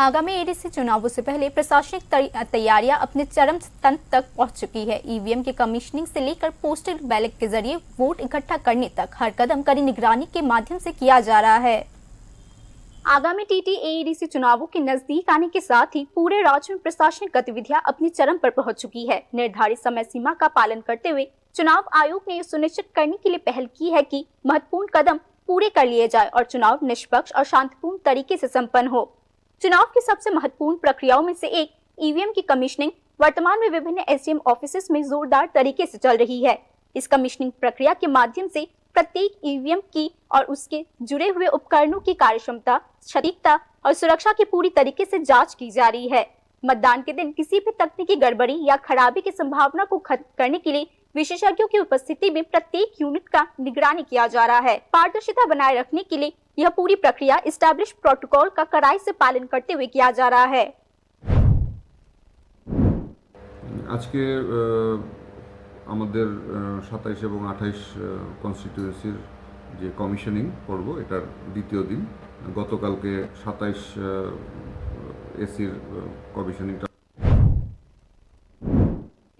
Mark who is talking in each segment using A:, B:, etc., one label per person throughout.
A: आगामी एडीसी चुनावों से पहले प्रशासनिक तैयारियां अपने चरम स्तर तक पहुंच चुकी है। ईवीएम की कमीशनिंग से लेकर पोस्टल बैलेट के जरिए वोट इकट्ठा करने तक हर कदम कड़ी निगरानी के माध्यम से किया जा रहा है। आगामी टीटीएडीसी चुनावों के नजदीक आने के साथ ही पूरे राज्य में प्रशासनिक गतिविधियां अपनी चरम पर पहुंच चुकी है। निर्धारित समय सीमा का पालन करते हुए चुनाव आयोग ने यह सुनिश्चित करने के लिए पहल की है कि महत्वपूर्ण कदम पूरे कर लिए जाए और चुनाव निष्पक्ष और शांतिपूर्ण तरीके से संपन्न हो। चुनाव की सबसे महत्वपूर्ण प्रक्रियाओं में से एक ईवीएम की कमीशनिंग वर्तमान में विभिन्न एसडीएम ऑफिसेस में जोरदार तरीके से चल रही है। इस कमीशनिंग प्रक्रिया के माध्यम से प्रत्येक ईवीएम की और उसके जुड़े हुए उपकरणों की कार्यक्षमता, सटीकता और सुरक्षा की पूरी तरीके से जांच की जा रही है। मतदान के दिन किसी भी तकनीकी गड़बड़ी या खराबी की संभावना को खत्म करने के लिए विशेषज्ञों की उपस्थिति में प्रत्येक यूनिट का निगरानी किया जा रहा है। पारदर्शिता बनाए रखने के लिए यह पूरी प्रक्रिया एस्टैब्लिश प्रोटोकॉल का कड़ाई से पालन करते हुए किया जा रहा है।
B: आज के আমাদের 27 এবং 28 কনস্টিটিউয়েন্সির যে কমিশনিং পর্ব এটার দ্বিতীয় দিন। গতকালকে 27 এসির কমিশনিংটা।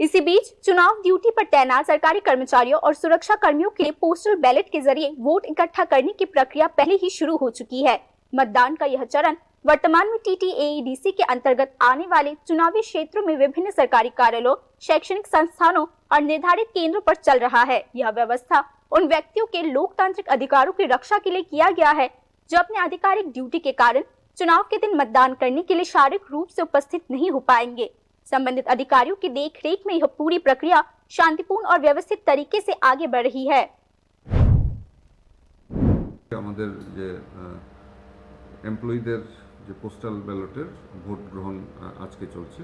A: इसी बीच चुनाव ड्यूटी पर तैनात सरकारी कर्मचारियों और सुरक्षा कर्मियों के लिए पोस्टल बैलेट के जरिए वोट इकट्ठा करने की प्रक्रिया पहले ही शुरू हो चुकी है। मतदान का यह चरण वर्तमान में टीटीएडीसी के अंतर्गत आने वाले चुनावी क्षेत्रों में विभिन्न सरकारी कार्यालयों, शैक्षणिक संस्थानों और निर्धारित केंद्रों पर चल रहा है। यह व्यवस्था उन व्यक्तियों के लोकतांत्रिक अधिकारों की रक्षा के लिए किया गया है जो अपने आधिकारिक ड्यूटी के कारण चुनाव के दिन मतदान करने के लिए शारीरिक रूप से उपस्थित नहीं हो पाएंगे। संबंधित अधिकारियों की देखरेख में यह पूरी प्रक्रिया शांतिपूर्ण और व्यवस्थित तरीके से आगे बढ़ रही है।
B: আমাদের যে এমপ্লয়িদের যে পোস্টাল ব্যালটের ভোট গ্রহণ আজকে চলছে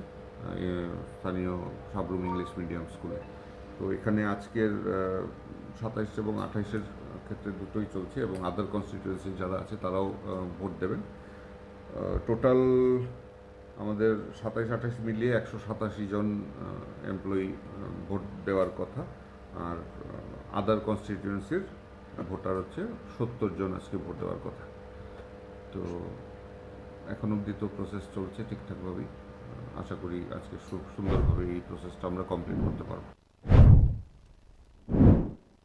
B: স্থানীয় সাবরুম ইংলিশ মিডিয়াম স্কুলে। তো এখানে আজকের 27 এবং 28 ক্ষেত্রে দুটোই চলছে এবং আদার কনস্টিটিউয়েন্সি যারা আছে তারাও ভোট দেবেন। টোটাল আমাদের 27-28 মিলিয়ে 187 জন এমপ্লয়ি ভোট দেওয়ার কথা, আর আদার কনস্টিটিউয়েন্সির ভোটার হচ্ছে 70 জন আজকে ভোট দেওয়ার কথা। তো এখন অবধি তো প্রসেস চলছে ঠিকঠাকভাবেই। আশা করি আজকে খুব সুন্দরভাবে এই প্রসেসটা আমরা কমপ্লিট করতে পারবো।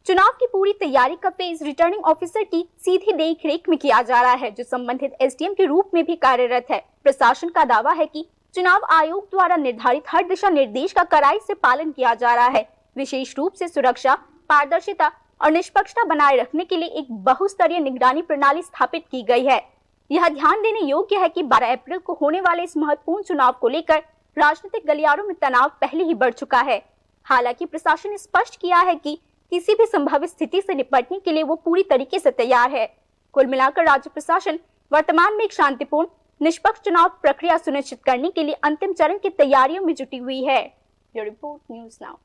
A: चुनाव की पूरी तैयारी का फेज रिटर्निंग ऑफिसर की सीधी देखरेख में किया जा रहा है जो संबंधित एसडीएम के रूप में भी कार्यरत है। प्रशासन का दावा है कि चुनाव आयोग द्वारा निर्धारित हर दिशा निर्देश का कड़ाई से पालन किया जा रहा है। विशेष रूप से सुरक्षा, पारदर्शिता और निष्पक्षता बनाए रखने के लिए एक बहुस्तरीय निगरानी प्रणाली स्थापित की गई है। यह ध्यान देने योग्य है कि 12 अप्रैल को होने वाले इस महत्वपूर्ण चुनाव को लेकर राजनीतिक गलियारों में तनाव पहले ही बढ़ चुका है। हालांकि प्रशासन ने स्पष्ट किया है कि किसी भी संभावित स्थिति से निपटने के लिए वो पूरी तरीके से तैयार है। कुल मिलाकर राज्य प्रशासन वर्तमान में एक शांतिपूर्ण, निष्पक्ष चुनाव प्रक्रिया सुनिश्चित करने के लिए अंतिम चरण की तैयारियों में जुटी हुई है। Report news now.